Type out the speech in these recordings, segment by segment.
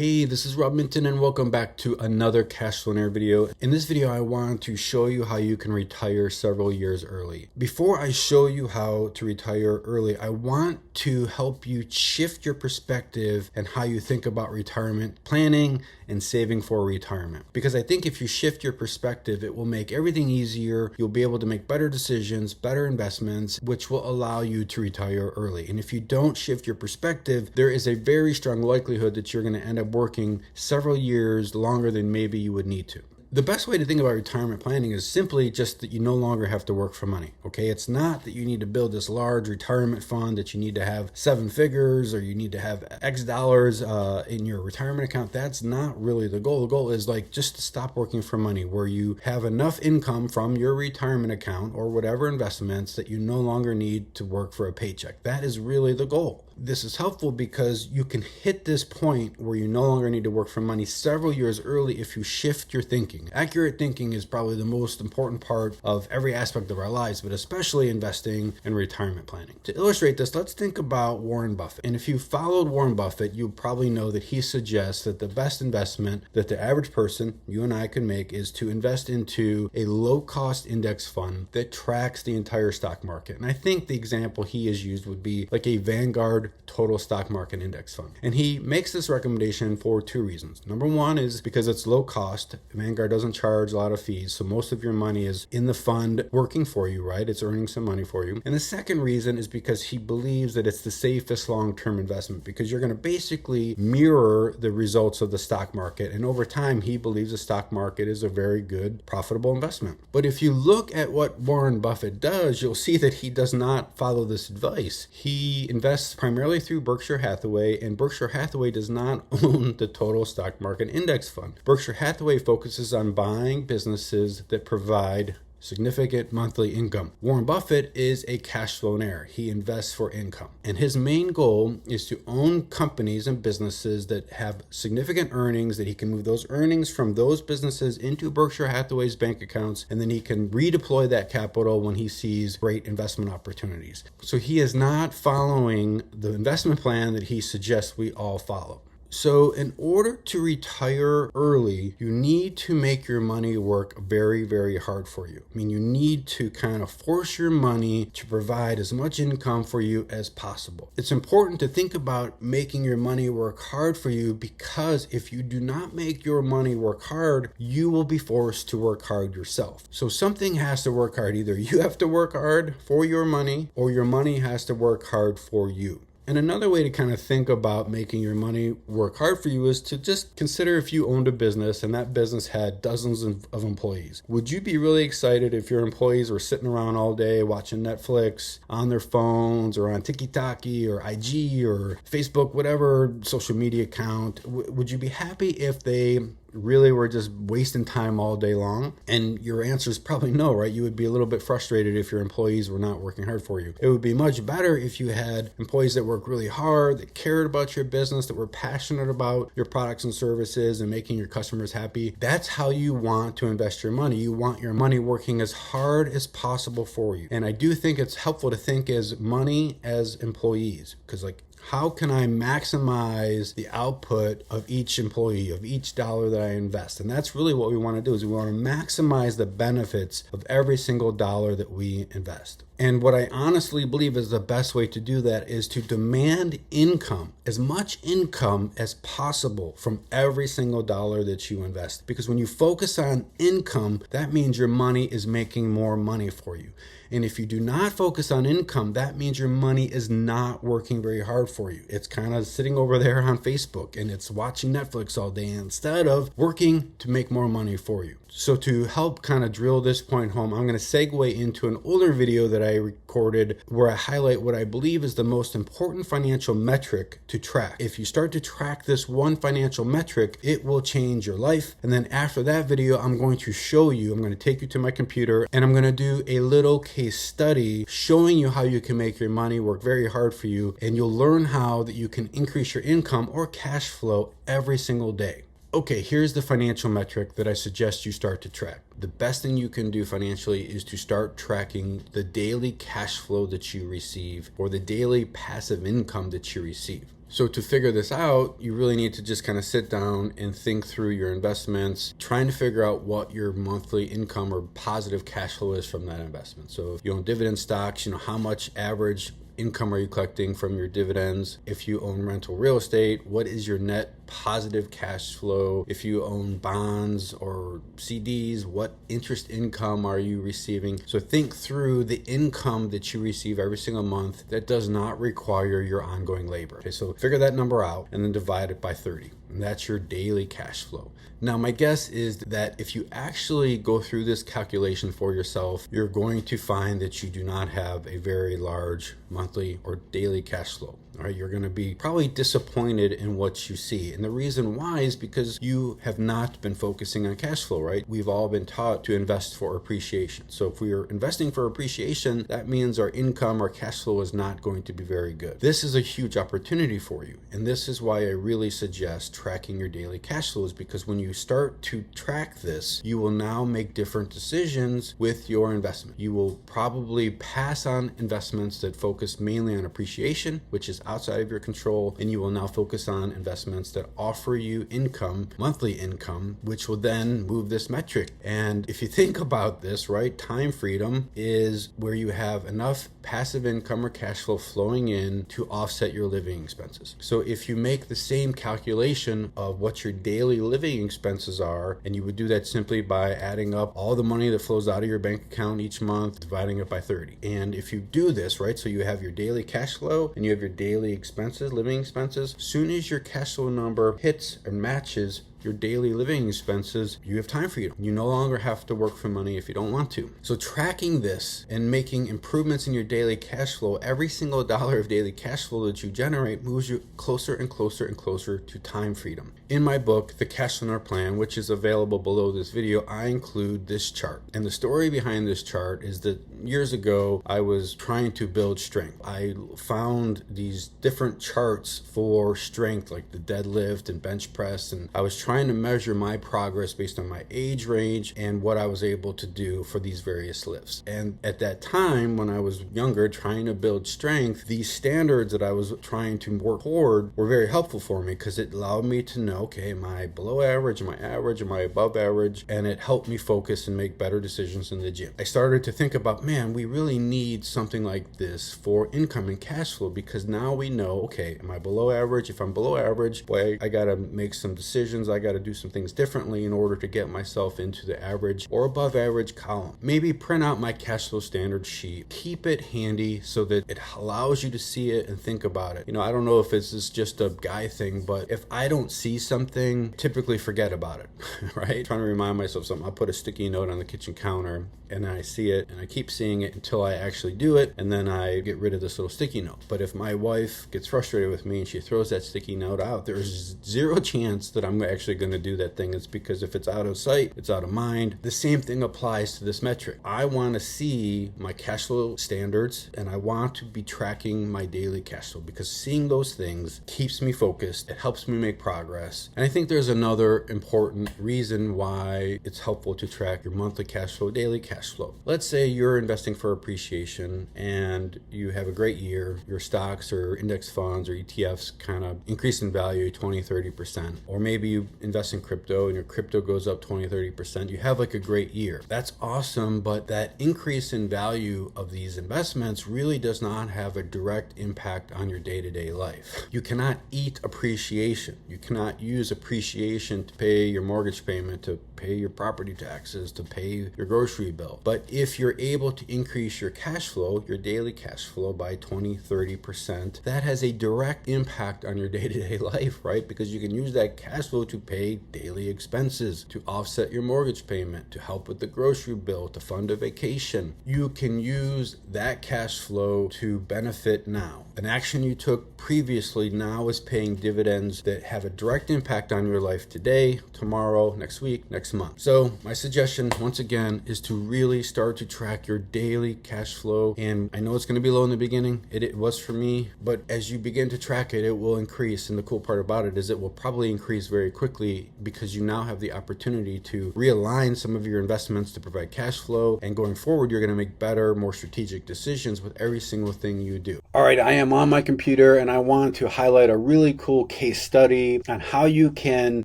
Hey, this is Rob Minton and welcome back to another Cashflow video. In this video, I want to show you how you can retire several years early. Before I show you how to retire early, I want to help you shift your perspective and how you think about retirement planning and saving for retirement. Because I think if you shift your perspective, it will make everything easier. You'll be able to make better decisions, better investments, which will allow you to retire early. And if you don't shift your perspective, there is a very strong likelihood that you're going to end up working several years longer than maybe you would need to. The best way to think about retirement planning is simply just that you no longer have to work for money, okay? It's not that you need to build this large retirement fund, that you need to have 7 figures or you need to have X dollars in your retirement account. That's not really the goal. The goal is just to stop working for money, where you have enough income from your retirement account or whatever investments that you no longer need to work for a paycheck. That is really the goal. This is helpful because you can hit this point where you no longer need to work for money several years early if you shift your thinking. Accurate thinking is probably the most important part of every aspect of our lives, but especially investing and retirement planning. To illustrate this, let's think about Warren Buffett. And if you followed Warren Buffett, you probably know that he suggests that the best investment that the average person, you and I, can make is to invest into a low-cost index fund that tracks the entire stock market. And I think the example he has used would be like a Vanguard total stock market index fund. And he makes this recommendation for 2 reasons. Number one is because it's low cost. Vanguard doesn't charge a lot of fees, so most of your money is in the fund working for you, right? It's earning some money for you. And the second reason is because he believes that it's the safest long-term investment, because you're going to basically mirror the results of the stock market. And over time, he believes the stock market is a very good, profitable investment. But if you look at what Warren Buffett does, you'll see that he does not follow this advice. He invests primarily through Berkshire Hathaway, and Berkshire Hathaway does not own the total stock market index fund. Berkshire Hathaway focuses on buying businesses that provide significant monthly income. Warren Buffett is a cash flownaire. He invests for income. And his main goal is to own companies and businesses that have significant earnings, that he can move those earnings from those businesses into Berkshire Hathaway's bank accounts, and then he can redeploy that capital when he sees great investment opportunities. So he is not following the investment plan that he suggests we all follow. So in order to retire early, you need to make your money work very, very hard for you. I mean, you need to kind of force your money to provide as much income for you as possible. It's important to think about making your money work hard for you, because if you do not make your money work hard, you will be forced to work hard yourself. So something has to work hard. Either you have to work hard for your money, or your money has to work hard for you. And another way to kind of think about making your money work hard for you is to just consider if you owned a business and that business had dozens of employees. Would you be really excited if your employees were sitting around all day watching Netflix on their phones or on TikTok or IG or Facebook, whatever social media account? Would you be happy if they really were just wasting time all day long? And your answer is probably no, right? You would be a little bit frustrated if your employees were not working hard for you. It would be much better if you had employees that worked really hard, that cared about your business, that were passionate about your products and services and making your customers happy. That's how you want to invest your money. You want your money working as hard as possible for you. And I do think it's helpful to think as money as employees, because how can I maximize the output of each employee, of each dollar that I invest? And that's really what we want to do, is we want to maximize the benefits of every single dollar that we invest. And what I honestly believe is the best way to do that is to demand income, as much income as possible from every single dollar that you invest. Because when you focus on income, that means your money is making more money for you. And if you do not focus on income, that means your money is not working very hard for you. It's kind of sitting over there on Facebook and it's watching Netflix all day instead of working to make more money for you. So to help kind of drill this point home, I'm going to segue into an older video that I recorded where I highlight what I believe is the most important financial metric to track. If you start to track this one financial metric, it will change your life. And then after that video, I'm going to show you, I'm going to take you to my computer and I'm going to do a little case study showing you how you can make your money work very hard for you. And you'll learn how that you can increase your income or cash flow every single day. Okay, here's the financial metric that I suggest you start to track. The best thing you can do financially is to start tracking the daily cash flow that you receive or the daily passive income that you receive. So to figure this out, you really need to just kind of sit down and think through your investments, trying to figure out what your monthly income or positive cash flow is from that investment. So if you own dividend stocks, how much average income are you collecting from your dividends? If you own rental real estate, what is your net positive cash flow? If you own bonds or CDs, what interest income are you receiving? So think through the income that you receive every single month that does not require your ongoing labor. Okay, so figure that number out and then divide it by 30. And that's your daily cash flow. Now, my guess is that if you actually go through this calculation for yourself, you're going to find that you do not have a very large monthly or daily cash flow. All right, you're going to be probably disappointed in what you see. And the reason why is because you have not been focusing on cash flow, right? We've all been taught to invest for appreciation. So if we are investing for appreciation, that means our income or cash flow is not going to be very good. This is a huge opportunity for you. And this is why I really suggest tracking your daily cash flows, because when you start to track this, you will now make different decisions with your investment. You will probably pass on investments that focus mainly on appreciation, which is outside of your control, and you will now focus on investments that offer you income, monthly income, which will then move this metric. And if you think about this, right, time freedom is where you have enough passive income or cash flow flowing in to offset your living expenses. So if you make the same calculation of what your daily living expenses are, and you would do that simply by adding up all the money that flows out of your bank account each month, dividing it by 30. And if you do this, right, so you have your daily cash flow and you have your daily expenses, living expenses, soon as your cash flow number hits and matches your daily living expenses, you have time freedom. You no longer have to work for money if you don't want to. So tracking this and making improvements in your daily cash flow, every single dollar of daily cash flow that you generate moves you closer and closer and closer to time freedom. In my book, The Cashflow Plan, which is available below this video, I include this chart. And the story behind this chart is that years ago, I was trying to build strength. I found these different charts for strength, like the deadlift and bench press, and I was trying to measure my progress based on my age range and what I was able to do for these various lifts. And at that time, when I was younger, trying to build strength, these standards that I was trying to work toward were very helpful for me because it allowed me to know, okay, am I below average, am I average, am I above average? And it helped me focus and make better decisions in the gym. I started to think about, man, we really need something like this for income and cash flow, because now we know, okay, am I below average? If I'm below average, boy, I got to make some decisions. I got to do some things differently in order to get myself into the average or above average column. Maybe print out my cash flow standard sheet, keep it handy so that it allows you to see it and think about it. I don't know if this is just a guy thing, but if I don't see something, typically forget about it, right? Trying to remind myself something. I'll put a sticky note on the kitchen counter and then I see it and I keep seeing it until I actually do it, and then I get rid of this little sticky note. But if my wife gets frustrated with me and she throws that sticky note out, there's zero chance that I'm actually going to do that thing. It's because if it's out of sight, it's out of mind. The same thing applies to this metric. I want to see my cash flow standards and I want to be tracking my daily cash flow, because seeing those things keeps me focused. It helps me make progress. And I think there's another important reason why it's helpful to track your monthly cash flow, daily cash flow. Let's say you're investing for appreciation and you have a great year. Your stocks or index funds or ETFs kind of increase in value 20-30%. Or maybe you invest in crypto and your crypto goes up 20-30%. You have like a great year. That's awesome, but that increase in value of these investments really does not have a direct impact on your day-to-day life. You cannot eat appreciation. You cannot use appreciation to pay your mortgage payment, to pay your property taxes, to pay your grocery bill. But if you're able to increase your cash flow, your daily cash flow by 20-30%, that has a direct impact on your day-to-day life, right? Because you can use that cash flow to pay daily expenses, to offset your mortgage payment, to help with the grocery bill, to fund a vacation. You can use that cash flow to benefit now. An action you took previously now is paying dividends that have a direct impact on your life today, tomorrow, next week, next next month. So my suggestion, once again, is to really start to track your daily cash flow. And I know it's going to be low in the beginning. It was for me, but as you begin to track it, it will increase. And the cool part about it is it will probably increase very quickly because you now have the opportunity to realign some of your investments to provide cash flow. And going forward, you're going to make better, more strategic decisions with every single thing you do. All right, I am on my computer and I want to highlight a really cool case study on how you can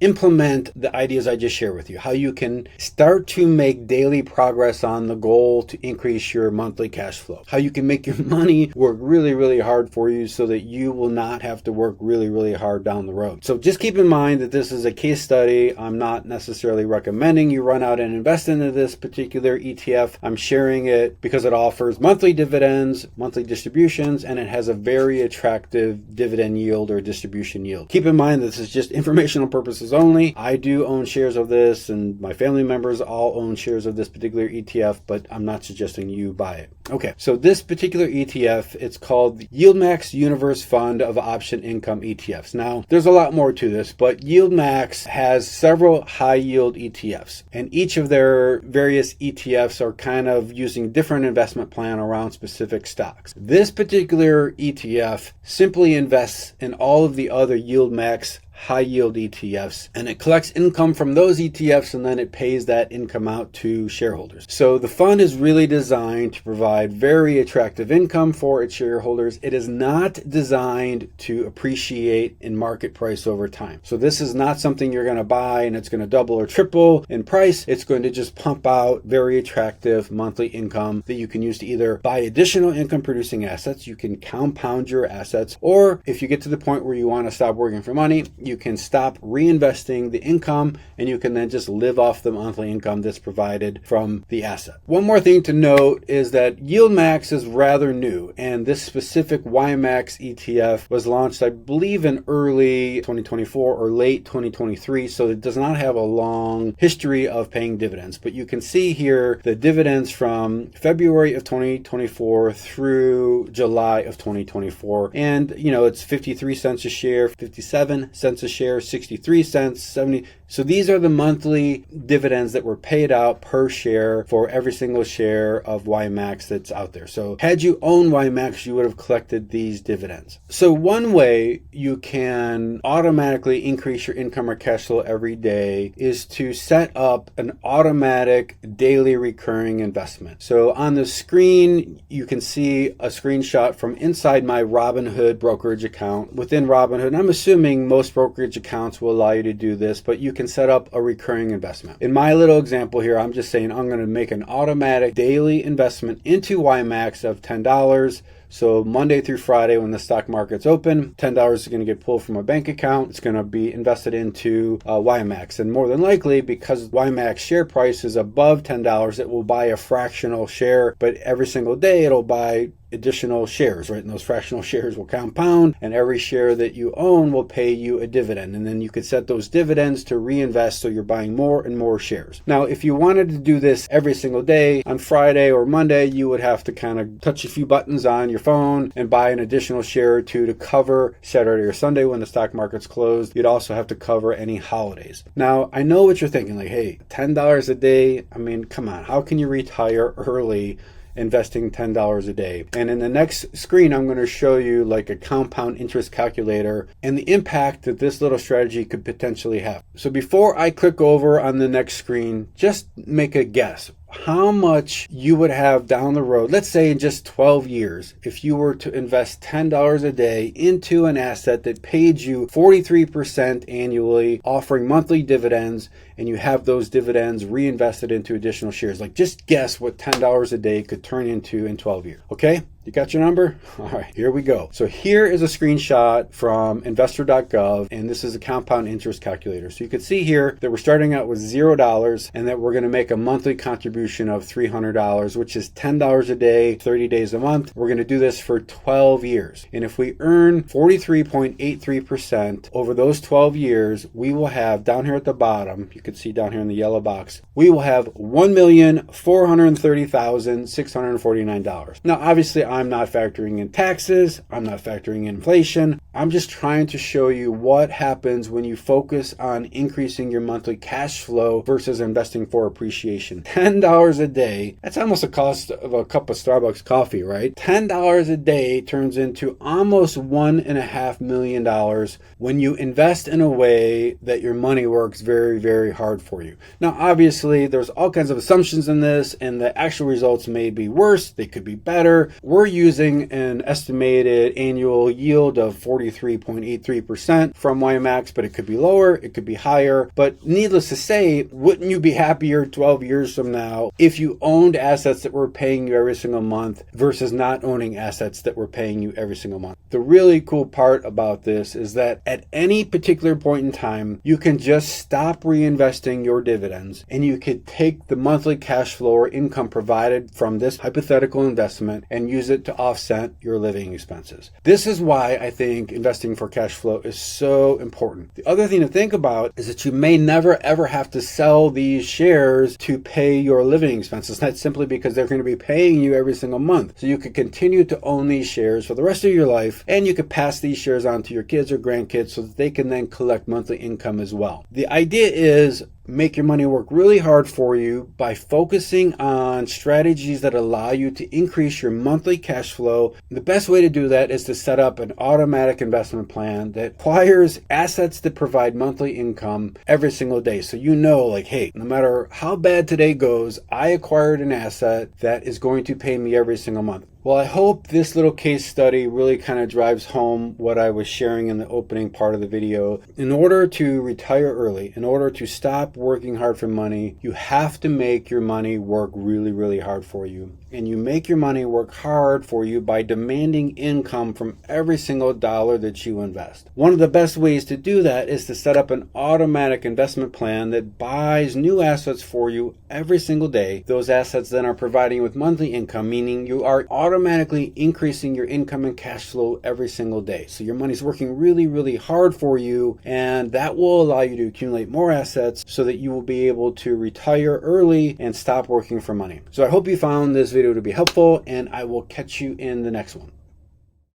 implement the ideas I just shared with you, how you can start to make daily progress on the goal to increase your monthly cash flow, how you can make your money work really, really hard for you so that you will not have to work really, really hard down the road. So just keep in mind that this is a case study. I'm not necessarily recommending you run out and invest into this particular ETF. I'm sharing it because it offers monthly dividends, monthly distributions, and it has a very attractive dividend yield or distribution yield. Keep in mind this is just informational purposes only. I do own shares of this and my family members all own shares of this particular ETF, but I'm not suggesting you buy it. Okay, so this particular ETF, it's called the YieldMax Universe Fund of Option Income ETFs. Now, there's a lot more to this, but YieldMax has several high yield ETFs, and each of their various ETFs are kind of using different investment plan around specific stocks. This particular ETF simply invests in all of the other YieldMax high yield ETFs, and it collects income from those ETFs and then it pays that income out to shareholders. So the fund is really designed to provide very attractive income for its shareholders. It is not designed to appreciate in market price over time. So this is not something you're going to buy and it's going to double or triple in price. It's going to just pump out very attractive monthly income that you can use to either buy additional income producing assets, you can compound your assets, or if you get to the point where you want to stop working for money, you can stop reinvesting the income and you can then just live off the monthly income that's provided from the asset. One more thing to note is that YieldMax is rather new, and this specific YMax ETF was launched, I believe, in early 2024 or late 2023, so it does not have a long history of paying dividends. But you can see here the dividends from February of 2024 through July of 2024, and it's 53 cents a share, 57 cents a share, 63 cents, 70. So these are the monthly dividends that were paid out per share for every single share of YMax that's out there. So had you owned YMax, you would have collected these dividends. So one way you can automatically increase your income or cash flow every day is to set up an automatic daily recurring investment. So on the screen, you can see a screenshot from inside my Robinhood brokerage account. Within Robinhood, and I'm assuming most brokerage accounts will allow you to do this, but you can set up a recurring investment. In my little example here, I'm just saying I'm going to make an automatic daily investment into YMax of $10. So Monday through Friday when the stock market's open, $10 is going to get pulled from a bank account. It's going to be invested into YMax. And more than likely, because YMax share price is above $10, it will buy a fractional share, but every single day it'll buy additional shares, right? And those fractional shares will compound, and every share that you own will pay you a dividend. And then you could set those dividends to reinvest, so you're buying more and more shares. Now, if you wanted to do this every single day, on Friday or Monday, you would have to kind of touch a few buttons on your phone and buy an additional share or two to cover Saturday or Sunday when the stock market's closed. You'd also have to cover any holidays. Now, I know what you're thinking, like, hey, $10 a day, I mean, come on, how can you retire early investing $10 a day? And in the next screen, I'm going to show you like a compound interest calculator and the impact that this little strategy could potentially have. So before I click over on the next screen, just make a guess how much you would have down the road, let's say in just 12 years, if you were to invest $10 a day into an asset that paid you 43% annually, offering monthly dividends, and you have those dividends reinvested into additional shares. Like, just guess what $10 a day could turn into in 12 years. Okay? You got your number? All right, here we go. So here is a screenshot from investor.gov, and this is a compound interest calculator. So you can see here that we're starting out with $0 and that we're going to make a monthly contribution of $300, which is $10 a day, 30 days a month. We're going to do this for 12 years. And if we earn 43.83% over those 12 years, we will have down here at the bottom, you can see down here in the yellow box, we will have $1,430,649. Now, obviously, I'm not factoring in taxes. I'm not factoring in inflation. I'm just trying to show you what happens when you focus on increasing your monthly cash flow versus investing for appreciation. $10 a day, that's almost the cost of a cup of Starbucks coffee, right? $10 a day turns into almost $1.5 million when you invest in a way that your money works very, very hard for you. Now, obviously, there's all kinds of assumptions in this, and the actual results may be worse. They could be better. We're using an estimated annual yield of 43.83% from YMAX, but it could be lower, it could be higher. But needless to say, wouldn't you be happier 12 years from now if you owned assets that were paying you every single month versus not owning assets that were paying you every single month? The really cool part about this is that at any particular point in time, you can just stop reinvesting your dividends and you could take the monthly cash flow or income provided from this hypothetical investment and use it to offset your living expenses. This is why I think investing for cash flow is so important. The other thing to think about is that you may never ever have to sell these shares to pay your living expenses. That's simply because they're going to be paying you every single month. So you could continue to own these shares for the rest of your life, and you could pass these shares on to your kids or grandkids so that they can then collect monthly income as well. The idea is make your money work really hard for you by focusing on strategies that allow you to increase your monthly cash flow. The best way to do that is to set up an automatic investment plan that acquires assets that provide monthly income every single day. So you know, like, hey, no matter how bad today goes, I acquired an asset that is going to pay me every single month. Well, I hope this little case study really kind of drives home what I was sharing in the opening part of the video. In order to retire early, in order to stop working hard for money, you have to make your money work really, really hard for you. And you make your money work hard for you by demanding income from every single dollar that you invest. One of the best ways to do that is to set up an automatic investment plan that buys new assets for you every single day. Those assets then are providing you with monthly income, meaning you are automatically increasing your income and cash flow every single day. So your money's working really, really hard for you, and that will allow you to accumulate more assets so that you will be able to retire early and stop working for money. So I hope you found this video to be helpful, and I will catch you in the next one.